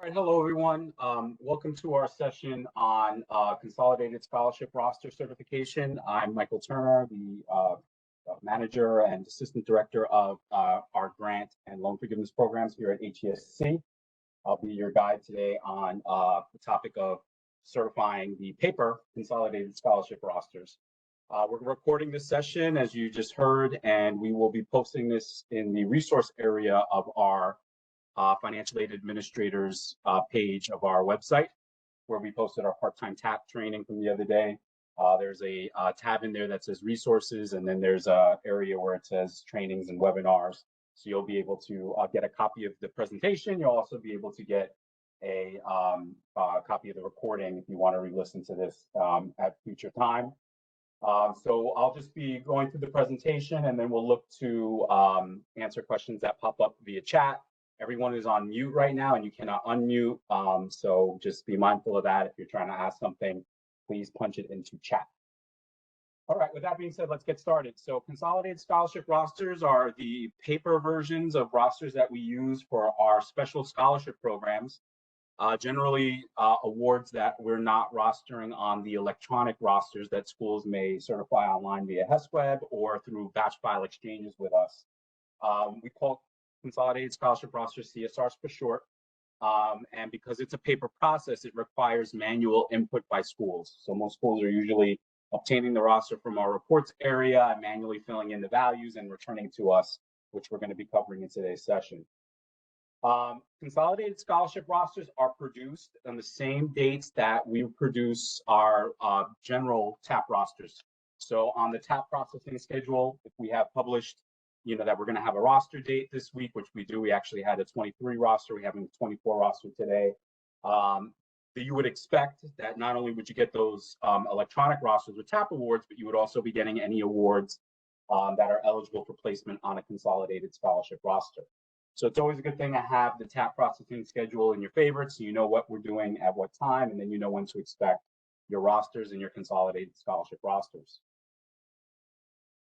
All right, hello everyone. Welcome to our session on Consolidated Scholarship Roster Certification. I'm Michael Turner, the Manager and Assistant Director of our Grant and Loan Forgiveness Programs here at HESC. I'll be your guide today on the topic of certifying the paper Consolidated Scholarship Rosters. We're recording this session, as you just heard, and we will be posting this in the resource area of our financial aid administrators page of our website, where we posted our part-time TAP training from the other day. There's a tab in there that says resources, and then there's an area where it says trainings and webinars. So you'll be able to get a copy of the presentation. You'll also be able to get a copy of the recording if you want to re-listen to this at future time. So I'll just be going through the presentation, and then we'll look to answer questions that pop up via chat. Everyone is on mute right now, and you cannot unmute. So just be mindful of that. If you're trying to ask something, please punch it into chat. All right, with that being said, let's get started. So Consolidated Scholarship Rosters are the paper versions of rosters that we use for our special scholarship programs. Generally, awards that we're not rostering on the electronic rosters that schools may certify online via HESWeb or through batch file exchanges with us. We call Consolidated Scholarship Rosters CSRs for short. And because it's a paper process, it requires manual input by schools. So most schools are usually obtaining the roster from our reports area and manually filling in the values and returning to us, which we're going to be covering in today's session. Consolidated scholarship rosters are produced on the same dates that we produce our general TAP rosters. So on the TAP processing schedule, if we have published, that we're going to have a roster date this week, which we do. We actually had a 23 roster. We have a 24 roster today. That you would expect that not only would you get those electronic rosters with TAP awards, but you would also be getting any awards that are eligible for placement on a consolidated scholarship roster. So it's always a good thing to have the TAP processing schedule in your favorites, so you know what we're doing at what time, and then you know when to expect your rosters and your consolidated scholarship rosters.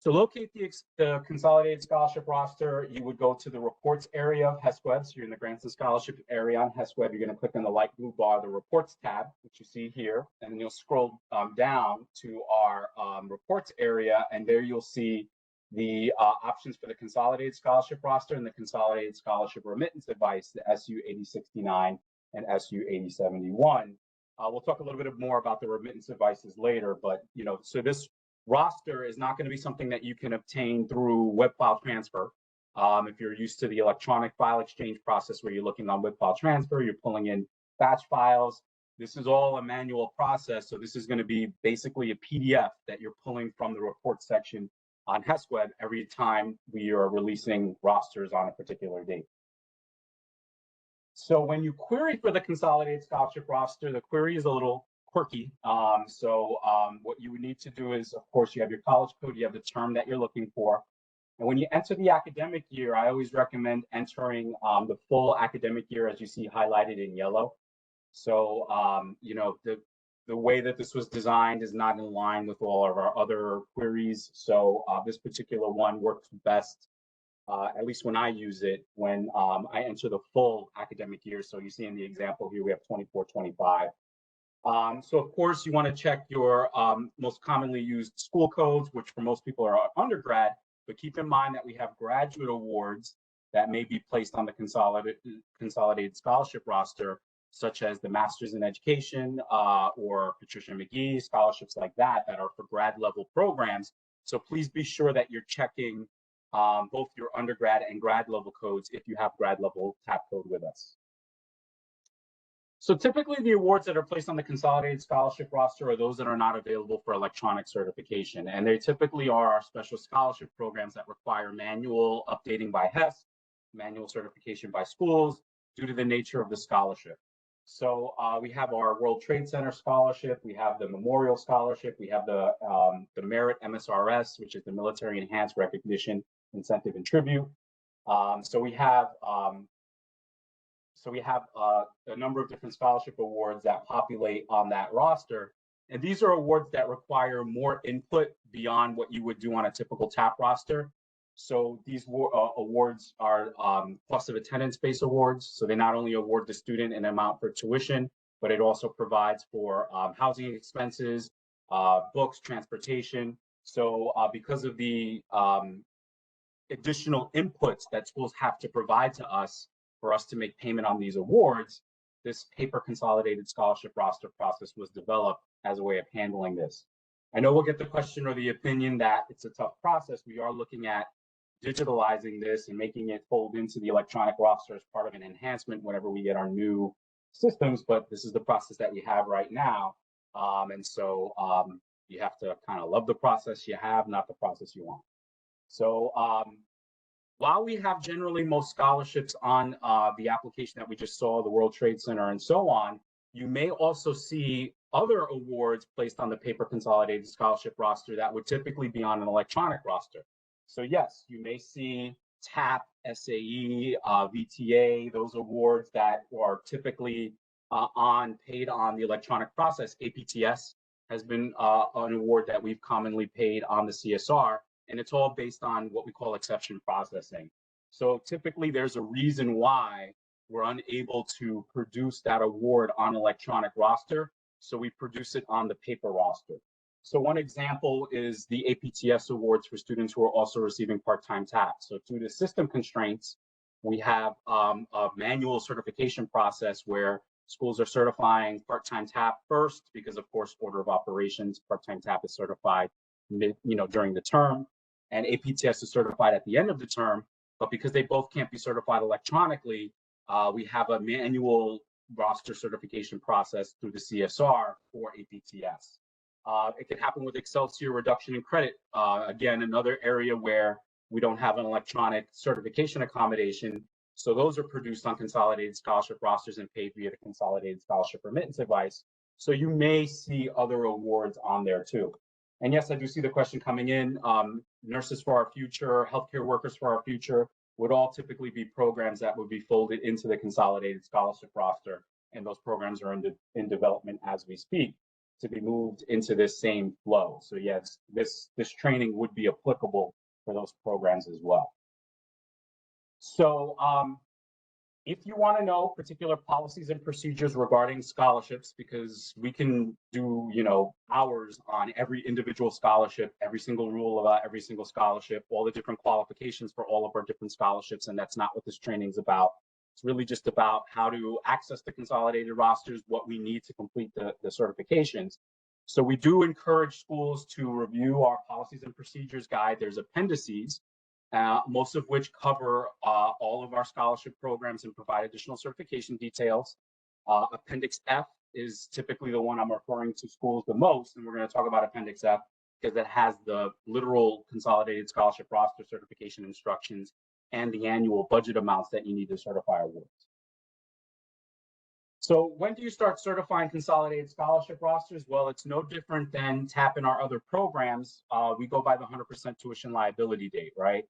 To locate the consolidated scholarship roster, you would go to the reports area of HESWeb. So you're in the grants and scholarship area on HESWeb. You're going to click on the light blue bar, the reports tab, which you see here, and then you'll scroll down to our reports area, and there you'll see the options for the consolidated scholarship roster and the consolidated scholarship remittance advice, the SU 8069 and SU 8071. We'll talk a little bit more about the remittance advices later, but so this roster is not going to be something that you can obtain through web file transfer. If you're used to the electronic file exchange process where you're looking on web file transfer, you're pulling in batch files. This is all a manual process. So this is going to be basically a PDF that you're pulling from the report section on HESWeb every time we are releasing rosters on a particular date. So when you query for the consolidated scholarship roster, the query is a little quirky. What you would need to do is, of course, you have your college code, you have the term that you're looking for. And when you enter the academic year, I always recommend entering the full academic year as you see highlighted in yellow. So, the way that this was designed is not in line with all of our other queries. So this particular one works best, at least when I use it, when I enter the full academic year. So you see in the example here, we have 24-25. So of course you want to check your most commonly used school codes, which for most people are undergrad, but keep in mind that we have graduate awards that may be placed on the consolidated scholarship roster, such as the Masters in Education or Patricia McGee, scholarships like that are for grad level programs. So please be sure that you're checking both your undergrad and grad level codes if you have grad level TAP code with us. So typically the awards that are placed on the consolidated scholarship roster are those that are not available for electronic certification. And they typically are our special scholarship programs that require manual updating by HES, manual certification by schools due to the nature of the scholarship. So we have our World Trade Center scholarship, we have the Memorial Scholarship, we have the Merit MSRS, which is the Military Enhanced Recognition, Incentive, and Tribute. So we have a number of different scholarship awards that populate on that roster. And these are awards that require more input beyond what you would do on a typical TAP roster. So these awards are cost of attendance-based awards. So they not only award the student an amount for tuition, but it also provides for housing expenses, books, transportation. So because of the additional inputs that schools have to provide to us for us to make payment on these awards, this paper consolidated scholarship roster process was developed as a way of handling this. I know we'll get the question or the opinion that it's a tough process. We are looking at digitalizing this and making it fold into the electronic roster as part of an enhancement whenever we get our new systems, but this is the process that we have right now. And so you have to kind of love the process you have, not the process you want. So while we have generally most scholarships on the application that we just saw, the World Trade Center and so on, you may also see other awards placed on the paper consolidated scholarship roster that would typically be on an electronic roster. So yes, you may see TAP, SAE, VTA, those awards that are typically paid on the electronic process. APTS has been an award that we've commonly paid on the CSR, and it's all based on what we call exception processing. So typically there's a reason why we're unable to produce that award on electronic roster, so we produce it on the paper roster. So one example is the APTS awards for students who are also receiving part-time TAP. So due to system constraints, we have a manual certification process where schools are certifying part-time TAP first, because of course, order of operations, part-time TAP is certified during the term, and APTS is certified at the end of the term. But because they both can't be certified electronically, we have a manual roster certification process through the CSR for APTS. It can happen with Excelsior reduction in credit. Again, another area where we don't have an electronic certification accommodation. So those are produced on consolidated scholarship rosters and paid via the consolidated scholarship remittance advice. So you may see other awards on there too. And yes, I do see the question coming in. Nurses for Our Future, healthcare workers for our future would all typically be programs that would be folded into the consolidated scholarship roster. And those programs are in development as we speak to be moved into this same flow. So yes, this training would be applicable for those programs as well. So if you want to know particular policies and procedures regarding scholarships, because we can do, hours on every individual scholarship, every single rule about every single scholarship, all the different qualifications for all of our different scholarships, and that's not what this training is about. It's really just about how to access the consolidated rosters, what we need to complete the certifications. So we do encourage schools to review our policies and procedures guide. There's appendices, most of which cover all of our scholarship programs and provide additional certification details. Appendix F is typically the one I'm referring to schools the most, and we're going to talk about Appendix F because it has the literal consolidated scholarship roster certification instructions and the annual budget amounts that you need to certify awards. So when do you start certifying consolidated scholarship rosters? Well, it's no different than TAP in our other programs. We go by the 100% tuition liability date, right?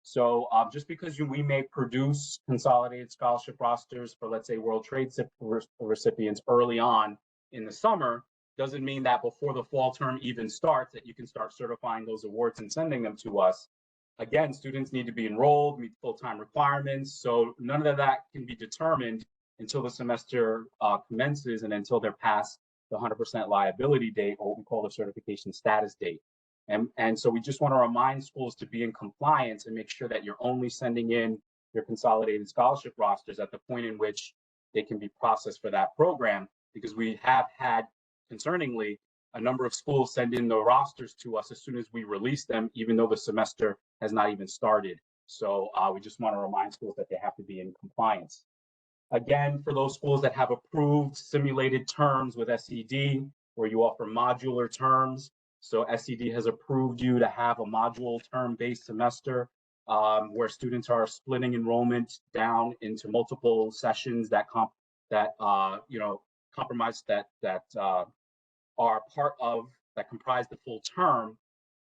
So just because we may produce consolidated scholarship rosters for, let's say, World Trade recipients early on in the summer, doesn't mean that before the fall term even starts that you can start certifying those awards and sending them to us. Again, students need to be enrolled, meet full-time requirements. So none of that can be determined until the semester commences and until they're past the 100% liability date, or what we call the certification status date. And so we just want to remind schools to be in compliance and make sure that you're only sending in your consolidated scholarship rosters at the point in which they can be processed for that program, because we have had, concerningly, a number of schools send in the rosters to us as soon as we release them, even though the semester has not even started. So we just want to remind schools that they have to be in compliance. Again, for those schools that have approved simulated terms with SED, where you offer modular terms, so SED has approved you to have a module term-based semester where students are splitting enrollment down into multiple sessions that compromise that are part of that comprise the full term.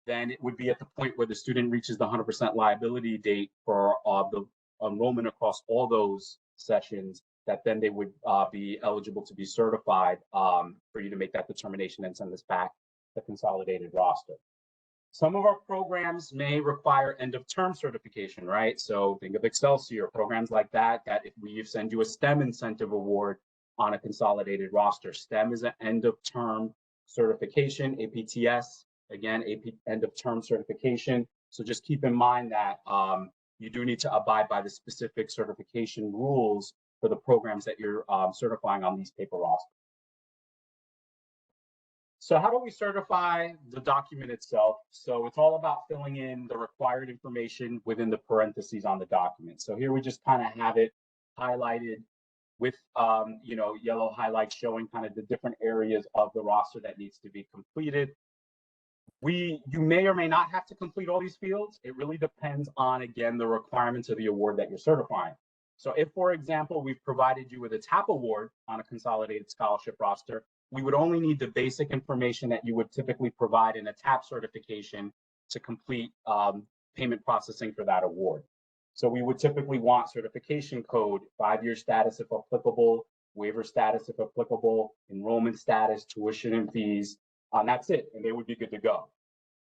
Then it would be at the point where the student reaches the 100% liability date for the enrollment across all those sessions, that then they would be eligible to be certified for you to make that determination and send this back the consolidated roster. Some of our programs may require end of term certification, right? So think of Excelsior, programs like that, that if we send you a STEM incentive award on a consolidated roster. STEM is an end of term certification, APTS, again, end of term certification. So just keep in mind that you do need to abide by the specific certification rules for the programs that you're certifying on these paper rosters. So how do we certify the document itself? So it's all about filling in the required information within the parentheses on the document. So here we just kind of have it highlighted with yellow highlights showing kind of the different areas of the roster that needs to be completed. You may or may not have to complete all these fields. It really depends on, again, the requirements of the award that you're certifying. So if, for example, we've provided you with a TAP award on a consolidated scholarship roster, we would only need the basic information that you would typically provide in a TAP certification to complete payment processing for that award. So we would typically want certification code, 5-year status if applicable, waiver status if applicable, enrollment status, tuition and fees, and that's it, and they would be good to go.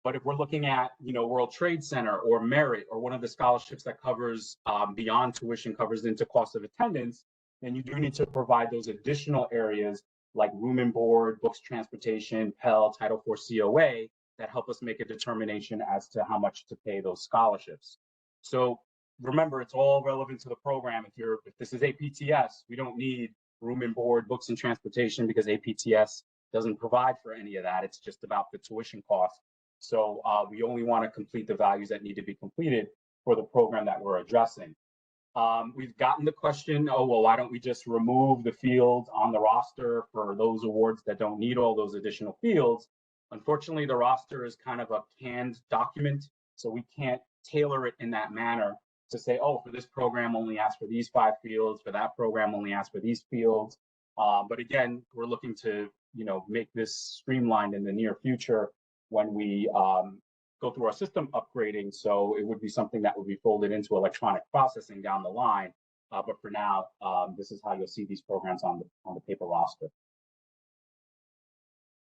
But if we're looking at, World Trade Center or Merit or one of the scholarships that covers beyond tuition, covers into cost of attendance, then you do need to provide those additional areas like room and board, books, transportation, Pell, Title IV COA that help us make a determination as to how much to pay those scholarships. So remember, it's all relevant to the program. If this is APTS, we don't need room and board, books and transportation because APTS doesn't provide for any of that. It's just about the tuition cost. So we only want to complete the values that need to be completed for the program that we're addressing. We've gotten the question, oh, well, why don't we just remove the fields on the roster for those awards that don't need all those additional fields? Unfortunately, the roster is kind of a canned document, so we can't tailor it in that manner to say, oh, for this program only ask for these 5 fields, for that program only ask for these fields. But again, we're looking to make this streamlined in the near future when we go through our system upgrading. So it would be something that would be folded into electronic processing down the line. But for now, this is how you'll see these programs on the paper roster.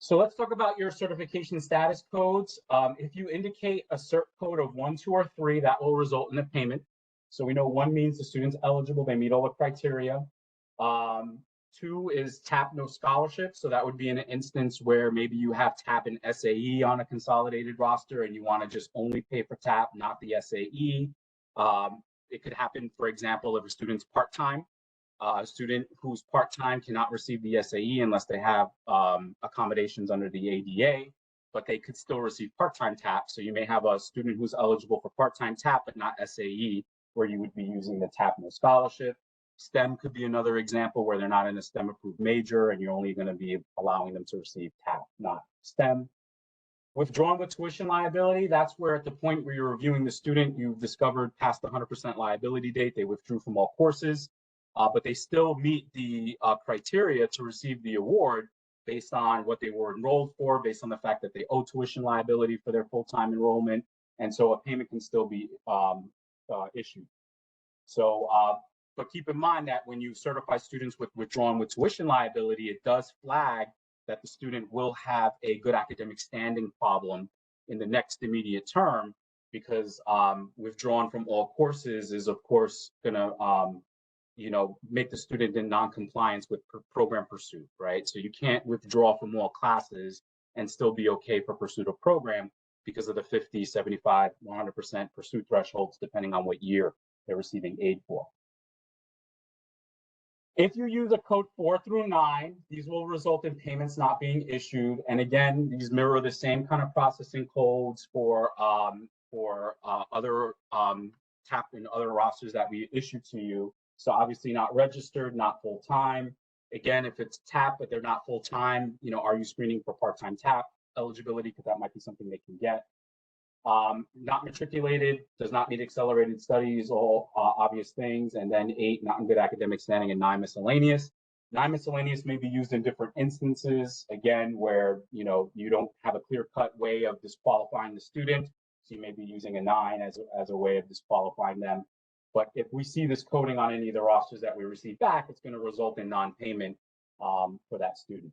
So let's talk about your certification status codes. If you indicate a cert code of 1, 2, or 3, that will result in a payment. So we know 1 means the student's eligible, they meet all the criteria. 2 is TAP no scholarship. So that would be in an instance where maybe you have TAP and SAE on a consolidated roster and you want to just only pay for TAP, not the SAE. It could happen, for example, if a student's part-time. A student who's part-time cannot receive the SAE unless they have accommodations under the ADA, but they could still receive part-time TAP. So you may have a student who's eligible for part-time TAP, but not SAE, where you would be using the TAP no scholarship. STEM could be another example where they're not in a STEM approved major and you're only going to be allowing them to receive TAP, not STEM. Withdrawn with tuition liability, that's where at the point where you're reviewing the student, you've discovered past the 100% liability date, they withdrew from all courses, but they still meet the criteria to receive the award based on what they were enrolled for, based on the fact that they owe tuition liability for their full-time enrollment, and so a payment can still be issued. So, but keep in mind that when you certify students with withdrawn with tuition liability, it does flag that the student will have a good academic standing problem in the next immediate term, because withdrawn from all courses is, of course, going to make the student in non-compliance with program pursuit, right? So you can't withdraw from all classes and still be okay for pursuit of program because of the 50, 75, 100% pursuit thresholds, depending on what year they're receiving aid for. If you use a code 4 through 9, these will result in payments not being issued. And again, these mirror the same kind of processing codes for other TAP and other rosters that we issue to you. So obviously not registered, not full-time. Again, if it's TAP, but they're not full-time, are you screening for part-time TAP eligibility? Because that might be something they can get. Not matriculated, does not meet accelerated studies, all obvious things. And then 8, not in good academic standing, and 9, miscellaneous. 9, miscellaneous may be used in different instances, again, where you don't have a clear-cut way of disqualifying the student. So you may be using a 9 as a way of disqualifying them. But if we see this coding on any of the rosters that we receive back, it's going to result in non-payment for that student.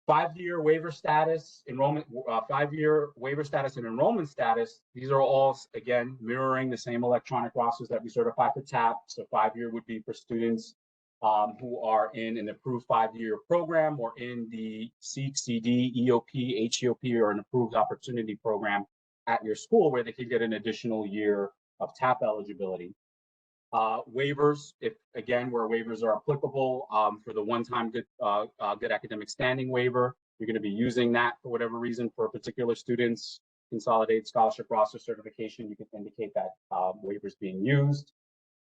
5-year waiver status, enrollment, 5-year waiver status and enrollment status. These are all, again, mirroring the same electronic rosters that we certify for TAP. So 5-year would be for students who are in an approved 5-year program or in the SEEK, CD, EOP, HEOP, or an approved opportunity program at your school where they could get an additional year of TAP eligibility. Waivers, if again, where waivers are applicable for the one-time good academic standing waiver, you're going to be using that for whatever reason for a particular student's consolidated scholarship roster certification. You can indicate that waivers being used.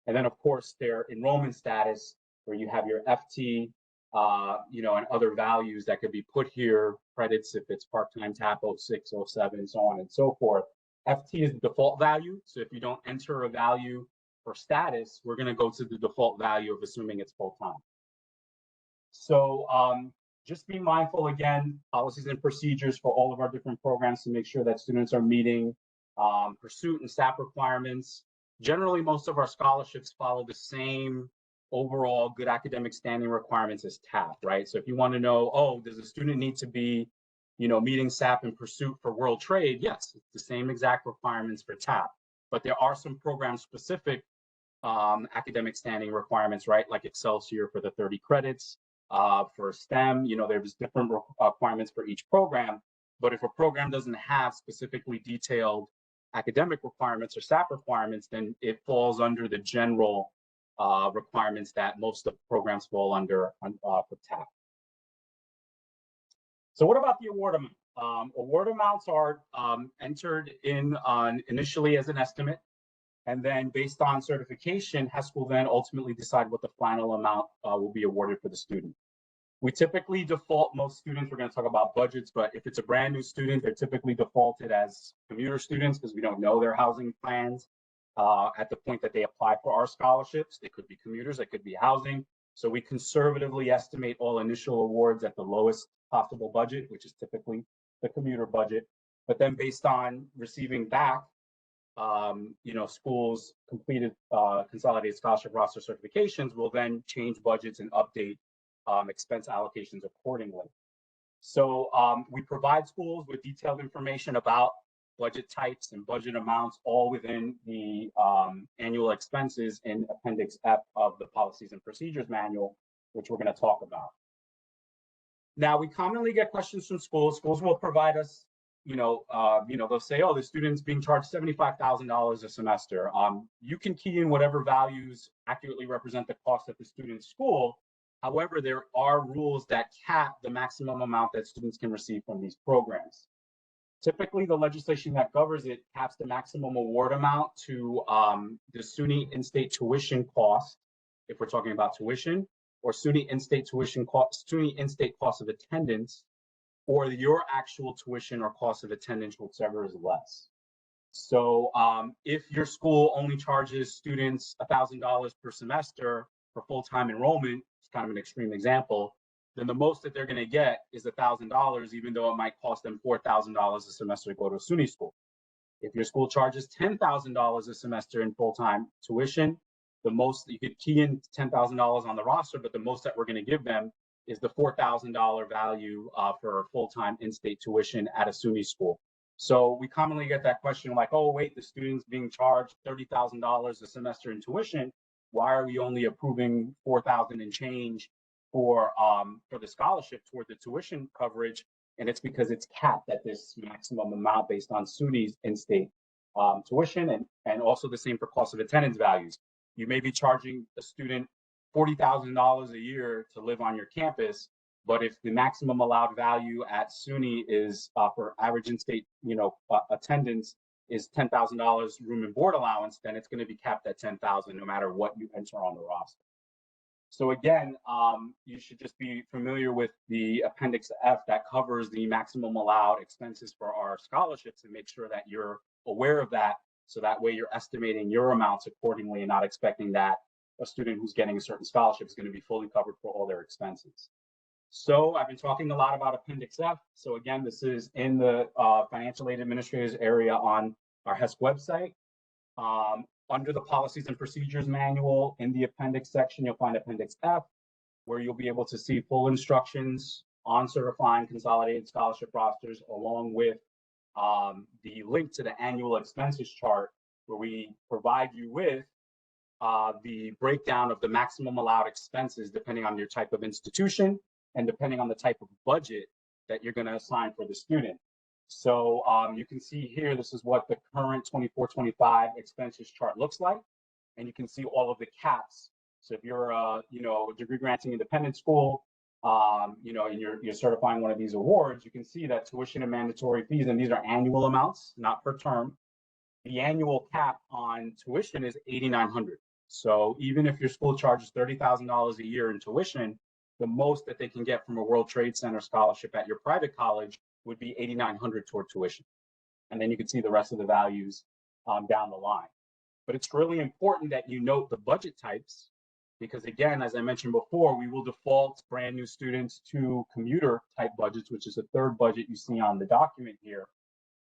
And then, of course, their enrollment status, where you have your FT, and other values that could be put here, credits if it's part-time TAP 06, 07, so on and so forth. FT is the default value. So if you don't enter a value for status, we're going to go to the default value of assuming it's full-time. So just be mindful, again, policies and procedures for all of our different programs to make sure that students are meeting pursuit and SAP requirements. Generally, most of our scholarships follow the same overall good academic standing requirements as TAP, right? So if you want to know, oh, does a student need to be, meeting SAP and pursuit for world trade? Yes, it's the same exact requirements for TAP, but there are some program-specific academic standing requirements, right? Like Excelsior for the 30 credits, for STEM, there's different requirements for each program. But if a program doesn't have specifically detailed academic requirements or SAP requirements, then it falls under the general requirements that most of the programs fall under for TAP. So what about the award amount? Award amounts are entered in initially as an estimate. And then based on certification, HESC will then ultimately decide what the final amount will be awarded for the student. We typically default most students, we're going to talk about budgets, but if it's a brand new student, they're typically defaulted as commuter students because we don't know their housing plans at the point that they apply for our scholarships. They could be commuters, they could be housing. So we conservatively estimate all initial awards at the lowest possible budget, which is typically the commuter budget. But then based on receiving back schools completed consolidated scholarship roster certifications, will then change budgets and update expense allocations accordingly. So we provide schools with detailed information about budget types and budget amounts, all within the annual expenses in Appendix F of the Policies and Procedures Manual, which we're going to talk about. Now, we commonly get questions from schools. Schools will provide us they'll say, oh, the student's being charged $75,000 a semester. You can key in whatever values accurately represent the cost at the student's school. However, there are rules that cap the maximum amount that students can receive from these programs. Typically, the legislation that governs it caps the maximum award amount to the SUNY in-state tuition cost, if we're talking about tuition, or SUNY in-state tuition cost, SUNY in-state cost of attendance, or your actual tuition or cost of attendance, whichever is less. So if your school only charges students $1,000 per semester for full-time enrollment, it's kind of an extreme example, then the most that they're going to get is $1,000, even though it might cost them $4,000 a semester to go to a SUNY school. If your school charges $10,000 a semester in full-time tuition, the most you could key in $10,000 on the roster, but the most that we're going to give them is the $4,000 value for full-time in-state tuition at a SUNY school. So we commonly get that question like, oh, wait, the student's being charged $30,000 a semester in tuition. Why are we only approving $4,000 and change for the scholarship toward the tuition coverage? And it's because it's capped at this maximum amount based on SUNY's in-state tuition, and also the same for cost of attendance values. You may be charging a student $40,000 a year to live on your campus, but if the maximum allowed value at SUNY is for average in-state, attendance is $10,000 room and board allowance, then it's going to be capped at $10,000 no matter what you enter on the roster. So again, you should just be familiar with the Appendix F that covers the maximum allowed expenses for our scholarships, and make sure that you're aware of that, so that way you're estimating your amounts accordingly and not expecting that a student who's getting a certain scholarship is going to be fully covered for all their expenses. So I've been talking a lot about Appendix F. So again, this is in the financial aid administrators area on our HESC website. Under the Policies and Procedures Manual, in the appendix section, you'll find Appendix F, where you'll be able to see full instructions on certifying consolidated scholarship rosters, along with the link to the annual expenses chart, where we provide you with the breakdown of the maximum allowed expenses depending on your type of institution and depending on the type of budget that you're going to assign for the student. So you can see here, this is what the current 24-25 expenses chart looks like. And you can see all of the caps. So if you're a degree granting independent school, and you're certifying one of these awards, you can see that tuition and mandatory fees, and these are annual amounts, not per term. The annual cap on tuition is $8,900. So even if your school charges $30,000 a year in tuition, the most that they can get from a World Trade Center scholarship at your private college would be $8,900 toward tuition. And then you can see the rest of the values down the line. But it's really important that you note the budget types, because again, as I mentioned before, we will default brand new students to commuter type budgets, which is the third budget you see on the document here.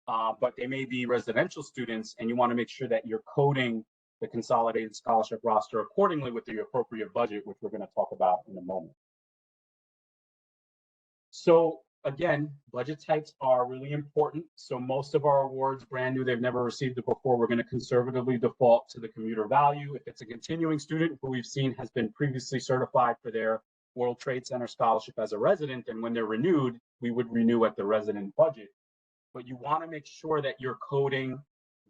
But they may be residential students, and you want to make sure that you're coding the consolidated scholarship roster accordingly with the appropriate budget, which we're going to talk about in a moment. So again, budget types are really important. So most of our awards, brand new, they've never received it before, we're going to conservatively default to the commuter value. If it's a continuing student who we've seen has been previously certified for their World Trade Center scholarship as a resident, and when they're renewed, we would renew at the resident budget. But you want to make sure that you're coding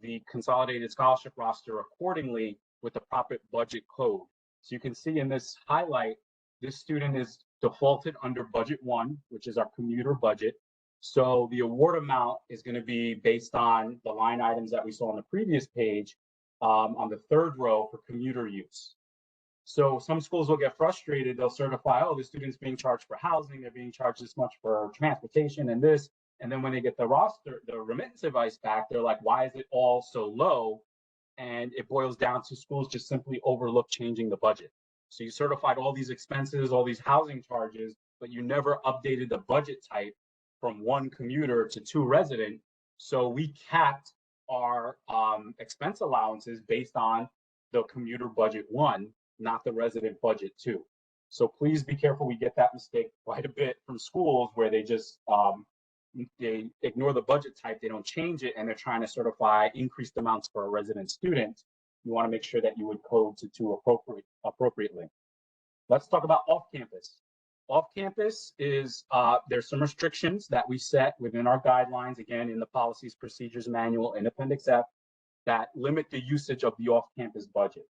the consolidated scholarship roster accordingly with the proper budget code. So you can see in this highlight, this student is defaulted under budget 1, which is our commuter budget. So the award amount is going to be based on the line items that we saw on the previous page on the third row for commuter use. So some schools will get frustrated. They'll certify, oh, the student's being charged for housing, they're being charged this much for transportation and this. And then when they get the roster, the remittance advice back, they're like, why is it all so low? And it boils down to schools just simply overlook changing the budget. So you certified all these expenses, all these housing charges, but you never updated the budget type from 1 commuter to 2 resident. So we capped our expense allowances based on the commuter budget 1, not the resident budget 2. So please be careful. We get that mistake quite a bit from schools where they just they ignore the budget type, they don't change it, and they're trying to certify increased amounts for a resident student. You want to make sure that you would code to 2 appropriately. Let's talk about off-campus. Off-campus is, there's some restrictions that we set within our guidelines, again, in the Policies Procedures Manual in Appendix F, that limit the usage of the off-campus budget.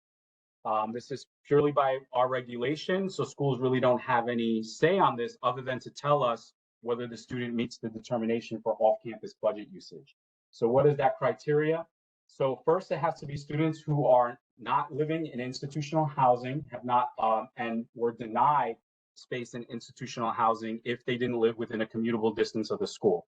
This is purely by our regulation, so schools really don't have any say on this other than to tell us whether the student meets the determination for off-campus budget usage. So what is that criteria? So first, it has to be students who are not living in institutional housing, have not and were denied space in institutional housing if they didn't live within a commutable distance of the school.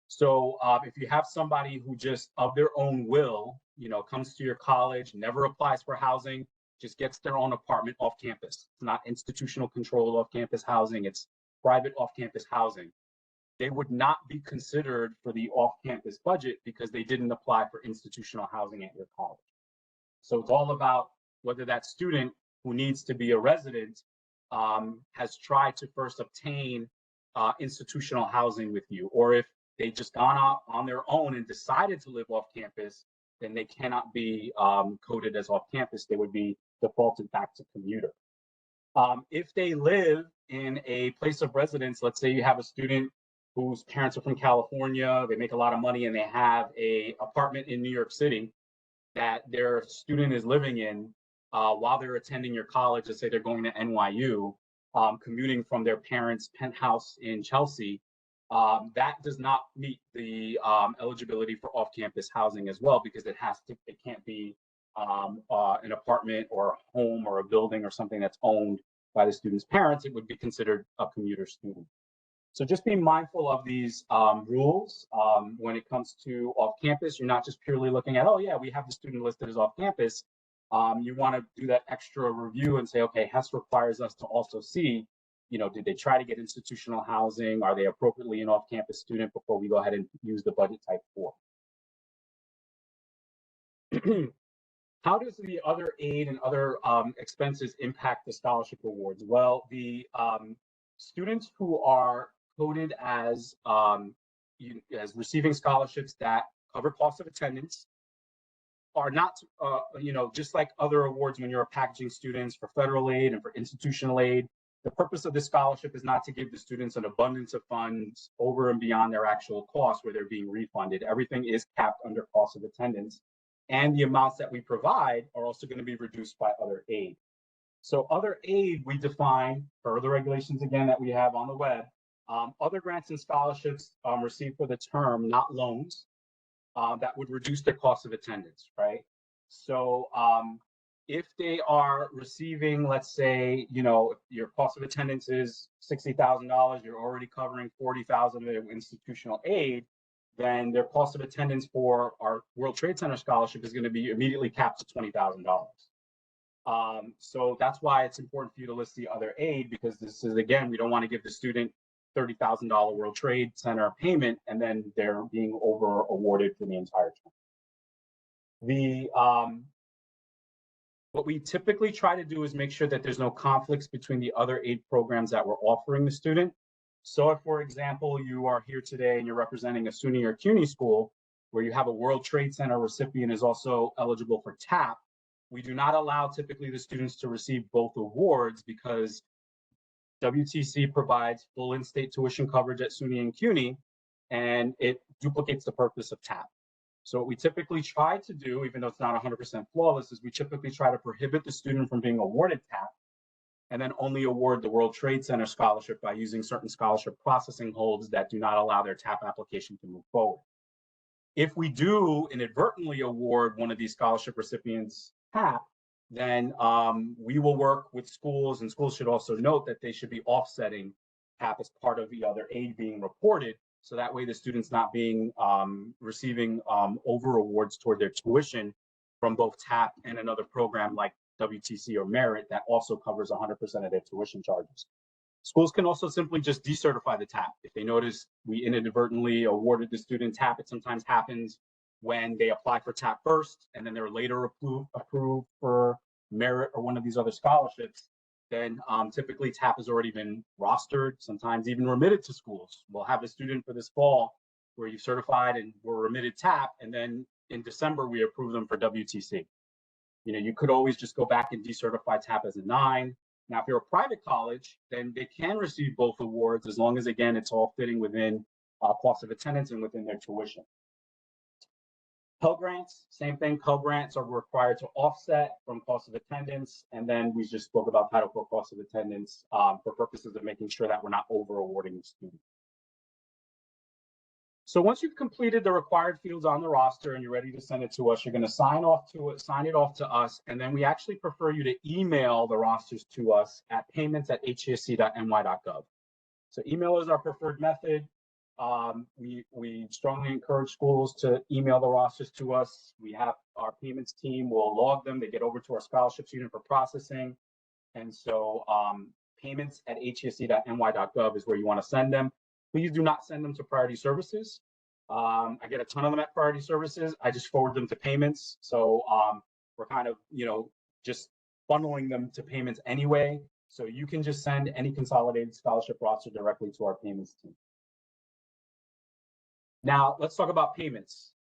So if you have somebody who just of their own will, comes to your college, never applies for housing, just gets their own apartment off campus. It's not institutional controlled off campus housing, it's private off-campus housing. They would not be considered for the off-campus budget because they didn't apply for institutional housing at your college. So it's all about whether that student who needs to be a resident has tried to first obtain institutional housing with you, or if they just gone out on their own and decided to live off campus, then they cannot be coded as off campus. They would be defaulted back to commuter. If they live in a place of residence, let's say you have a student whose parents are from California, they make a lot of money, and they have an apartment in New York City that their student is living in while they're attending your college. Let's say they're going to NYU, commuting from their parents' penthouse in Chelsea. That does not meet the eligibility for off-campus housing as well, because it can't be an apartment or a home or a building or something that's owned by the student's parents. It would be considered a commuter student. So just be mindful of these rules when it comes to off-campus. You're not just purely looking at, oh yeah, we have the student listed as off-campus. You want to do that extra review and say, okay, HES requires us to also see, did they try to get institutional housing? Are they appropriately an off-campus student before we go ahead and use the budget type 4? How does the other aid and other expenses impact the scholarship awards? Well, the students who are coded as receiving scholarships that cover cost of attendance are not, just like other awards when you're packaging students for federal aid and for institutional aid. The purpose of this scholarship is not to give the students an abundance of funds over and beyond their actual costs where they're being refunded. Everything is capped under cost of attendance, and the amounts that we provide are also going to be reduced by other aid. So other aid we define per the regulations again that we have on the web. Other grants and scholarships received for the term, not loans, that would reduce their cost of attendance, right? So if they are receiving, let's say, if your cost of attendance is $60,000, you're already covering $40,000 of institutional aid, then their cost of attendance for our World Trade Center scholarship is going to be immediately capped to $20,000. So that's why it's important for you to list the other aid, because this is, again, we don't want to give the student $30,000 World Trade Center payment and then they're being over awarded for the entire term. What we typically try to do is make sure that there's no conflicts between the other aid programs that we're offering the student. So if, for example, you are here today and you're representing a SUNY or CUNY school where you have a World Trade Center recipient is also eligible for TAP, we do not allow typically the students to receive both awards because WTC provides full in-state tuition coverage at SUNY and CUNY, and it duplicates the purpose of TAP. So what we typically try to do, even though it's not 100% flawless, is we typically try to prohibit the student from being awarded TAP and then only award the World Trade Center scholarship by using certain scholarship processing holds that do not allow their TAP application to move forward. If we do inadvertently award one of these scholarship recipients TAP, then we will work with schools, and schools should also note that they should be offsetting TAP as part of the other aid being reported. So that way the student's not being receiving over awards toward their tuition from both TAP and another program like WTC or Merit that also covers 100% of their tuition charges. Schools can also simply just decertify the TAP. If they notice we inadvertently awarded the student TAP, it sometimes happens when they apply for TAP first and then they're later approved for Merit or one of these other scholarships, then typically TAP has already been rostered, sometimes even remitted to schools. We'll have a student for this fall where you certified and were remitted TAP, and then in December we approve them for WTC. You could always just go back and decertify TAP as a 9. Now, if you're a private college, then they can receive both awards as long as, again, it's all fitting within cost of attendance and within their tuition. Pell Grants, same thing. Pell Grants are required to offset from cost of attendance. And then we just spoke about Title IV cost of attendance for purposes of making sure that we're not over awarding the student. So once you've completed the required fields on the roster and you're ready to send it to us, you're going to sign it off to us. And then we actually prefer you to email the rosters to us at payments@hcsc.ny.gov. So email is our preferred method. We strongly encourage schools to email the rosters to us. We have our payments team will log them. They get over to our scholarships unit for processing. And so payments@hcsc.ny.gov is where you want to send them. Please do not send them to priority services. I get a ton of them at priority services. I just forward them to payments. So we're kind of, just funneling them to payments anyway. So you can just send any consolidated scholarship roster directly to our payments team. Now, let's talk about payments.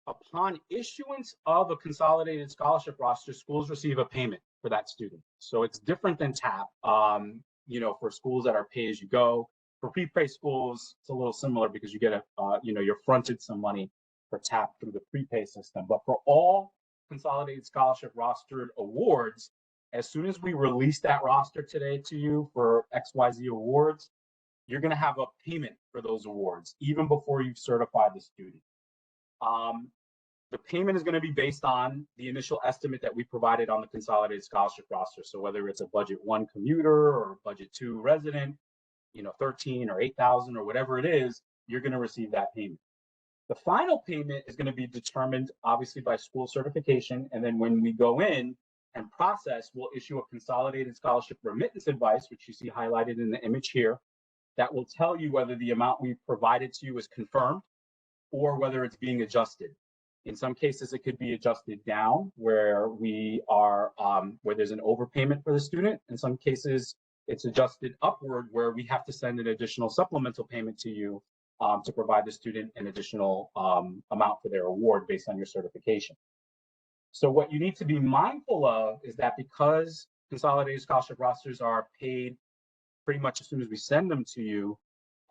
Upon issuance of a consolidated scholarship roster, schools receive a payment for that student. So it's different than TAP, for schools that are pay-as-you-go. For prepay schools, it's a little similar because you get you're fronted some money for TAP through the prepay system. But for all consolidated scholarship rostered awards, as soon as we release that roster today to you for XYZ awards, you're going to have a payment for those awards, even before you've certified the student. The payment is going to be based on the initial estimate that we provided on the consolidated scholarship roster. So whether it's a budget 1 commuter or budget 2 resident, 13 or 8,000 or whatever it is, you're going to receive that payment. The final payment is going to be determined obviously by school certification. And then when we go in and process, we'll issue a consolidated scholarship remittance advice, which you see highlighted in the image here, that will tell you whether the amount we provided to you is confirmed or whether it's being adjusted. In some cases, it could be adjusted down where we are where there's an overpayment for the student. In some cases, it's adjusted upward where we have to send an additional supplemental payment to you to provide the student an additional amount for their award based on your certification. So what you need to be mindful of is that because consolidated scholarship rosters are paid pretty much as soon as we send them to you,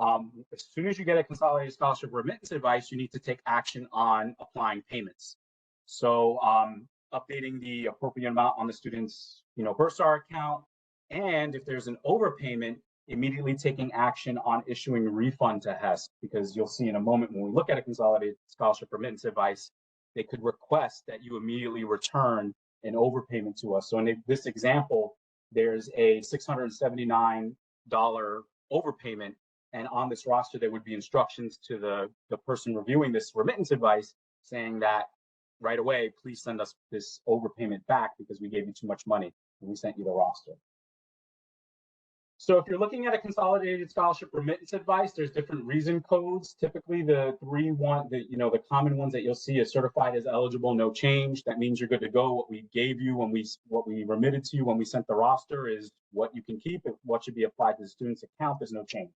as soon as you get a consolidated scholarship remittance advice, you need to take action on applying payments. So updating the appropriate amount on the student's Bursar account, and if there's an overpayment, immediately taking action on issuing a refund to HESC, because you'll see in a moment when we look at a consolidated scholarship remittance advice, they could request that you immediately return an overpayment to us. So in this example, there's a $679 overpayment, and on this roster there would be instructions to the person reviewing this remittance advice saying that right away, please send us this overpayment back because we gave you too much money when we sent you the roster. So if you're looking at a consolidated scholarship remittance advice, there's different reason codes. Typically the common ones that you'll see is certified as eligible, no change. That means you're good to go. What we gave you what we remitted to you when we sent the roster is what you can keep. What should be applied to the student's account, there's no change.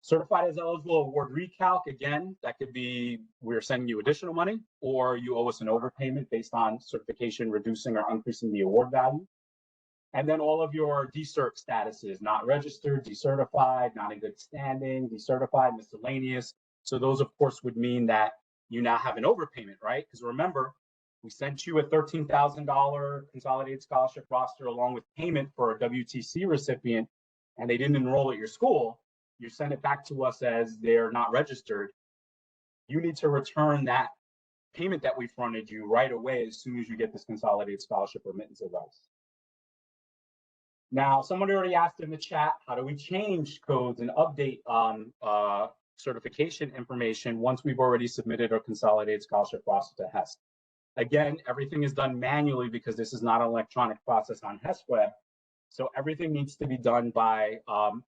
Certified as eligible award recalc, again, that could be we're sending you additional money, or you owe us an overpayment based on certification reducing or increasing the award value. And then all of your decert statuses, not registered, decertified, not in good standing, decertified, miscellaneous. So those, of course, would mean that you now have an overpayment, right? Because remember, we sent you a $13,000 consolidated scholarship roster along with payment for a WTC recipient, and they didn't enroll at your school. You send it back to us as they're not registered. You need to return that payment that we fronted you right away as soon as you get this consolidated scholarship remittance advice. Now, someone already asked in the chat, how do we change codes and update certification information once we've already submitted our consolidated scholarship roster to HESC? Again, everything is done manually because this is not an electronic process on HESC Web. So everything needs to be done by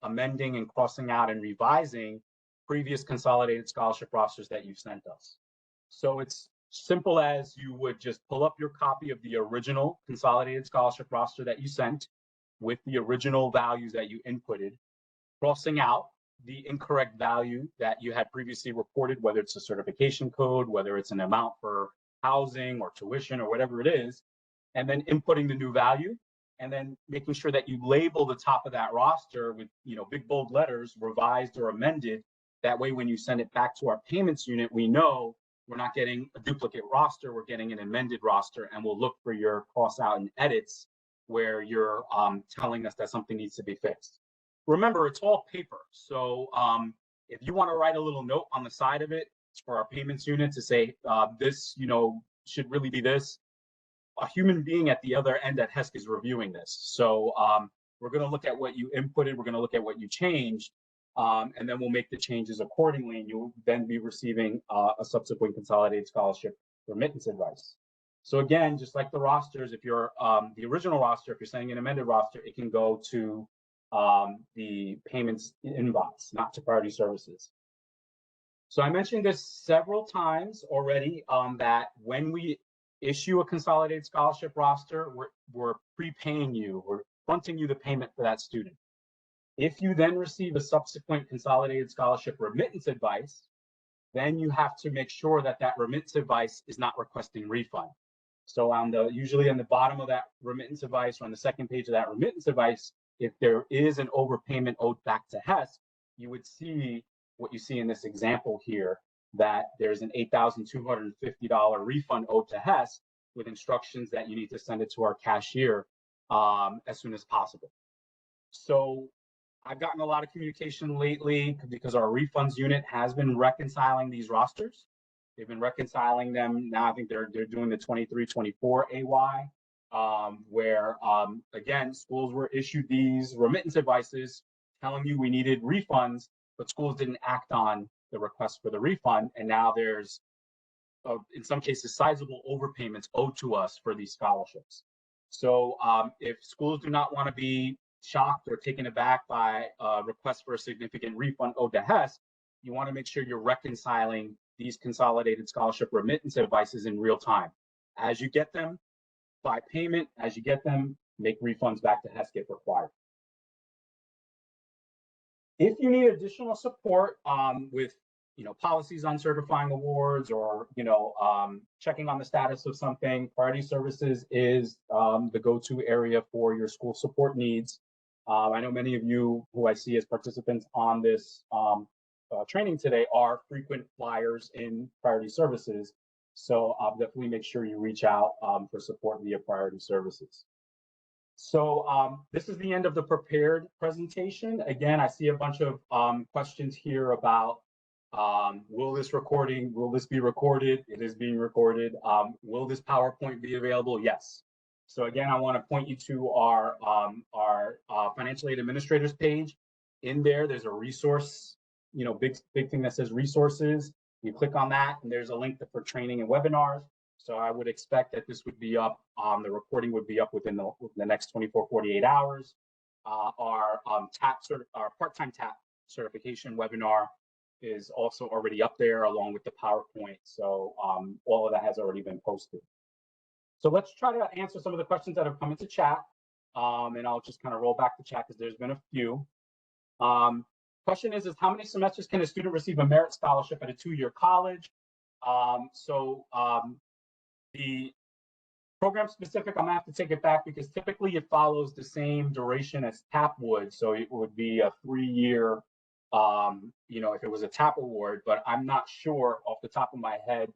amending and crossing out and revising previous consolidated scholarship rosters that you've sent us. So it's simple as you would just pull up your copy of the original consolidated scholarship roster that you sent with the original values that you inputted, crossing out the incorrect value that you had previously reported, whether it's a certification code, whether it's an amount for housing or tuition or whatever it is, and then inputting the new value, and then making sure that you label the top of that roster with big bold letters, revised or amended. That way, when you send it back to our payments unit, we know we're not getting a duplicate roster, we're getting an amended roster, and we'll look for your cross out and edits where you're telling us that something needs to be fixed. Remember, it's all paper. So if you want to write a little note on the side of it for our payments unit to say this, should really be this, a human being at the other end at HESC is reviewing this. So we're going to look at what you inputted, we're going to look at what you changed, and then we'll make the changes accordingly, and you'll then be receiving a subsequent consolidated scholarship remittance advice. So again, just like the rosters, if you're the original roster, if you're sending an amended roster, it can go to the payments inbox, not to priority services. So I mentioned this several times already, that when we issue a consolidated scholarship roster, we're prepaying you, we're fronting you the payment for that student. If you then receive a subsequent consolidated scholarship remittance advice, then you have to make sure that that remittance advice is not requesting refund. So usually on the bottom of that remittance advice or on the second page of that remittance advice, if there is an overpayment owed back to HESC, you would see what you see in this example here, that there's an $8,250 refund owed to HESC with instructions that you need to send it to our cashier as soon as possible. So I've gotten a lot of communication lately because our refunds unit has been reconciling these rosters. They've been reconciling them. Now I think they're doing the 23-24 AY, where again, schools were issued these remittance advices telling you we needed refunds, but schools didn't act on the request for the refund. And now there's, in some cases, sizable overpayments owed to us for these scholarships. So if schools do not want to be shocked or taken aback by a request for a significant refund owed to HESC, you want to make sure you're reconciling these consolidated scholarship remittance advices in real time. As you get them, by payment, as you get them, make refunds back to HESC if required. If you need additional support with policies on certifying awards or checking on the status of something, Priority Services is the go-to area for your school support needs. I know many of you who I see as participants on this training today are frequent flyers in Priority Services, so definitely make sure you reach out for support via Priority Services. So this is the end of the prepared presentation. Again, I see a bunch of questions here about will this be recorded? It is being recorded. Will this PowerPoint be available? Yes. So again, I want to point you to our financial aid administrators page. In there, there's a resource, big thing that says resources. You click on that, and there's a link for training and webinars. So I would expect that this would be up, the recording would be up within the next 24, 48 hours. Our part-time TAP certification webinar is also already up there along with the PowerPoint. So all of that has already been posted. So let's try to answer some of the questions that have come into chat. And I'll just kind of roll back the chat because there's been a few. Question is how many semesters can a student receive a merit scholarship at a 2-year college? The program specific, I'm gonna have to take it back because typically it follows the same duration as TAP would. So it would be a 3-year, if it was a TAP award, but I'm not sure off the top of my head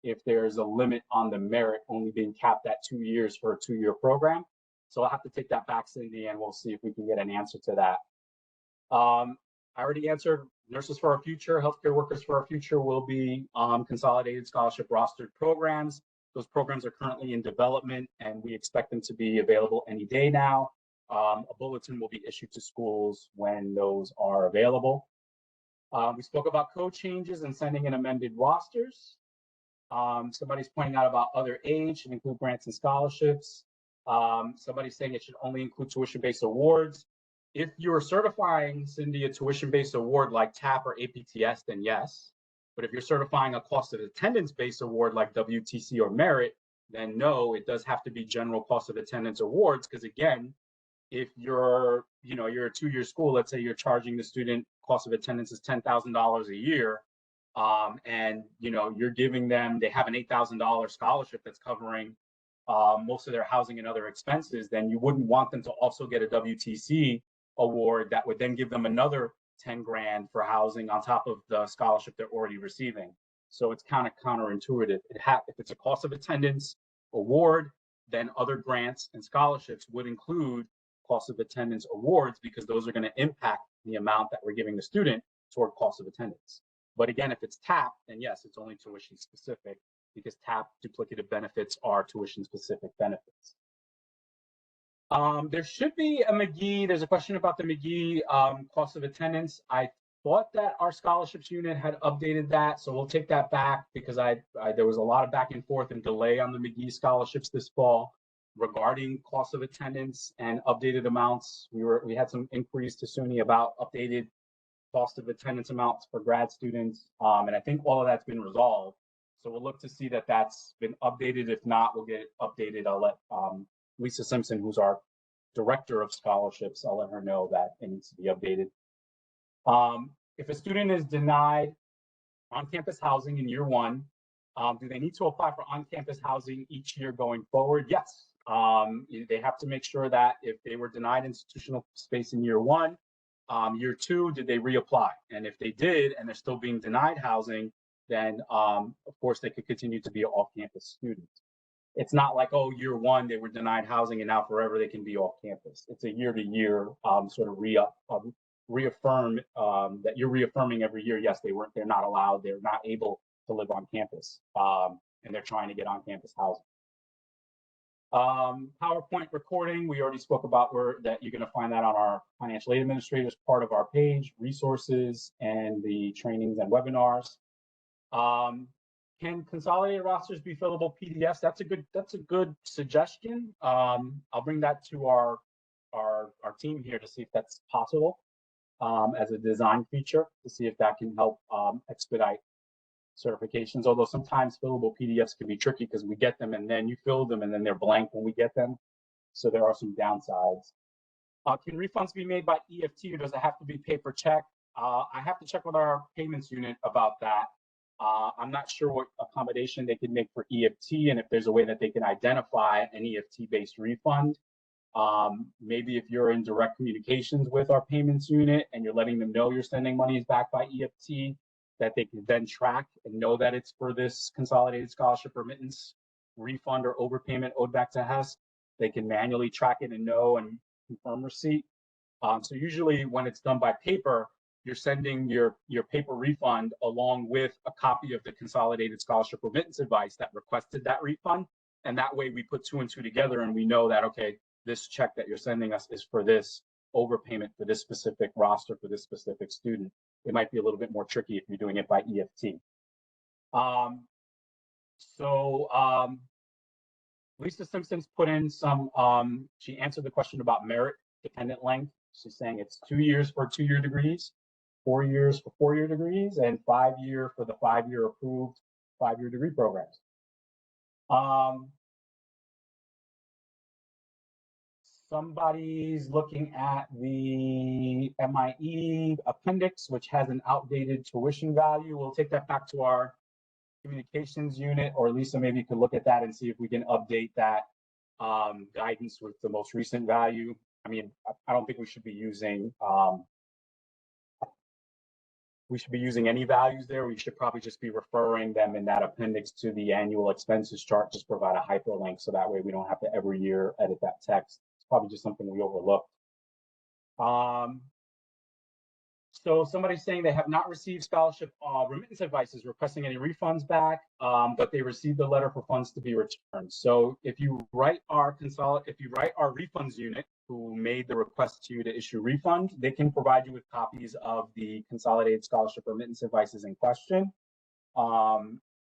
if there's a limit on the merit only being capped at 2 years for a 2-year program. So I'll have to take that back, Cindy, and we'll see if we can get an answer to that. I already answered Nurses for Our Future, Healthcare Workers for Our Future will be consolidated scholarship rostered programs. Those programs are currently in development and we expect them to be available any day now. A bulletin will be issued to schools when those are available. We spoke about code changes and sending in amended rosters. Somebody's pointing out about other aid should include grants and scholarships. Somebody's saying it should only include tuition-based awards. If you're certifying, Cindy, a tuition-based award like TAP or APTS, then yes. But if you're certifying a cost of attendance-based award like WTC or Merit, then no, it does have to be general cost of attendance awards. Because again, if you're a 2-year school, let's say you're charging the student cost of attendance is $10,000 a year, and you're giving them, they have an $8,000 scholarship that's covering most of their housing and other expenses, then you wouldn't want them to also get a WTC award that would then give them another 10 grand for housing on top of the scholarship they're already receiving. So it's kind of counterintuitive. If it's a cost of attendance award, then other grants and scholarships would include cost of attendance awards because those are going to impact the amount that we're giving the student toward cost of attendance. But again, if it's TAP, then yes, it's only tuition specific because TAP duplicative benefits are tuition specific benefits. There should be a McGee. There's a question about the McGee cost of attendance. I thought that our scholarships unit had updated that, so we'll take that back because there was a lot of back and forth and delay on the McGee scholarships this fall regarding cost of attendance and updated amounts. We had some inquiries to SUNY about updated cost of attendance amounts for grad students, and I think all of that's been resolved. So we'll look to see that that's been updated. If not, we'll get it updated. I'll let Lisa Simpson, who's our director of scholarships, I'll let her know that it needs to be updated. If a student is denied on-campus housing in year 1, do they need to apply for on-campus housing each year going forward? Yes. They have to make sure that if they were denied institutional space in year 1, year 2, did they reapply? And if they did, and they're still being denied housing, then of course they could continue to be an off-campus student. It's not like, oh, year 1, they were denied housing and now forever they can be off campus. It's a year-to-year sort of reaffirm that you're reaffirming every year. Yes, they're not allowed, they're not able to live on campus, and they're trying to get on campus housing. PowerPoint recording, we already spoke about that you're going to find that on our financial aid administrators part of our page, resources, and the trainings and webinars. Can consolidated rosters be fillable PDFs? That's a good suggestion. I'll bring that to our team here to see if that's possible as a design feature to see if that can help expedite certifications. Although sometimes fillable PDFs can be tricky because we get them and then you fill them and then they're blank when we get them. So there are some downsides. Can refunds be made by EFT or does it have to be paper check? I have to check with our payments unit about that. I'm not sure what accommodation they can make for EFT and if there's a way that they can identify an EFT-based refund. Maybe if you're in direct communications with our payments unit and you're letting them know you're sending monies back by EFT, that they can then track and know that it's for this consolidated scholarship remittance refund or overpayment owed back to HES. They can manually track it and know and confirm receipt. So usually when it's done by paper, you're sending your paper refund along with a copy of the consolidated scholarship remittance advice that requested that refund. And that way we put 2 and 2 together and we know that, okay, this check that you're sending us is for this overpayment for this specific roster for this specific student. It might be a little bit more tricky if you're doing it by EFT. Lisa Simpson's put in some, she answered the question about merit dependent length. She's saying it's 2 years for 2-year degrees, 4 years for 4-year degrees, and 5 year for the 5-year approved 5-year degree programs. Somebody's looking at the MIE appendix, which has an outdated tuition value. We'll take that back to our communications unit, or Lisa, maybe you could look at that and see if we can update that guidance with the most recent value. I mean, I don't think we should be using any values there. We should probably just be referring them in that appendix to the annual expenses chart. Just provide a hyperlink so that way we don't have to every year edit that text. It's probably just something we overlooked. So somebody's saying they have not received scholarship remittance advices requesting any refunds back, but they received a letter for funds to be returned. So if you write our refunds unit, who made the request to you to issue refund, they can provide you with copies of the consolidated scholarship remittance advices in question,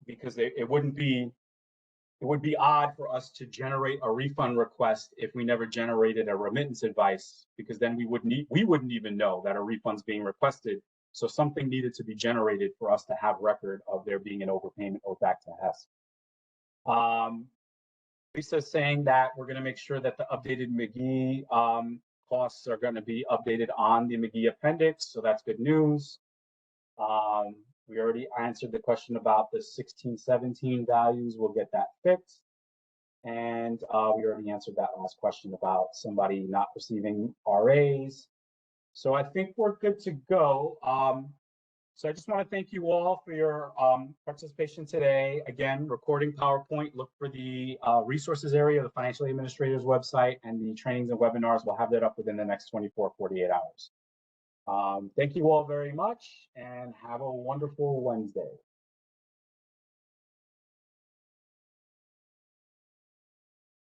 because it would be odd for us to generate a refund request if we never generated a remittance advice, because then we wouldn't even know that a refund's being requested. So something needed to be generated for us to have record of there being an overpayment owed back to HES. Lisa's saying that we're going to make sure that the updated McGee costs are going to be updated on the McGee appendix. So that's good news. We already answered the question about the 16-17 values. We'll get that fixed. And we already answered that last question about somebody not receiving RAs. So I think we're good to go. So I just want to thank you all for your participation today. Again, recording PowerPoint, look for the resources area of the Financial Administrator's website, and the trainings and webinars, we'll have that up within the next 24, 48 hours. Thank you all very much and have a wonderful Wednesday.